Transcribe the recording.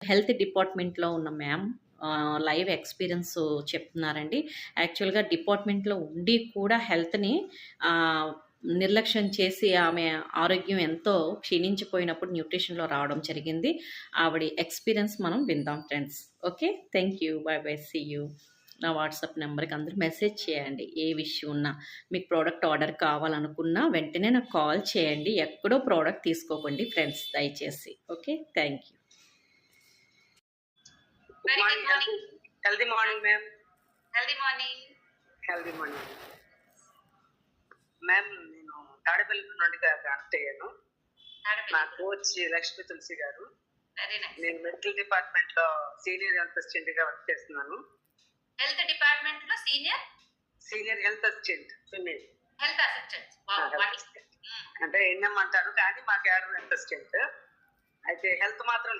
Health డిపార్ట్మెంట్లో ఉన్న ma'am live experience చెప్తున్నారండి. యాక్చువల్గా డిపార్ట్మెంట్లో ఉండి కూడా హెల్త్ని నిర్లక్ష్యం చేసి ఆమె ఆరోగ్యం ఎంతో క్షీణించిపోయినప్పుడు న్యూట్రిషన్లో రావడం జరిగింది. ఆవిడ ఎక్స్పీరియన్స్ మనం విందాం friends. Okay, thank you, bye bye, see you. నా వాట్సాప్ నెంబర్కి అందరూ మెసేజ్ చేయండి. ఏ విషయం ఉన్నా, మీకు ప్రోడక్ట్ ఆర్డర్ కావాలనుకున్నా వెంటనే నాకు కాల్ చేయండి. ఎక్కడో ప్రోడక్ట్ తీసుకోకండి ఫ్రెండ్స్ దయచేసి. Okay, thank you. Healthy morning ma'am. Healthy morning. Healthy morning ma'am. నేను తాడేపల్లి నుండి కనెక్ట్ అయ్యాను. నా కోచ్ లక్ష్మీ తులసి గారు. నేను మెడికల్ డిపార్ట్మెంట్ లో సీనియర్ హెల్త్ అసిస్టెంట్ గా వర్క్ చేస్తున్నాను. హెల్త్ డిపార్ట్మెంట్ లో senior health assistant female health assistant. అంటే ఎన్ఎం అంటారు కానీ మా క్యాడర్ హెల్త్ అసిస్టెంట్. అయితే హెల్త్ మాత్రం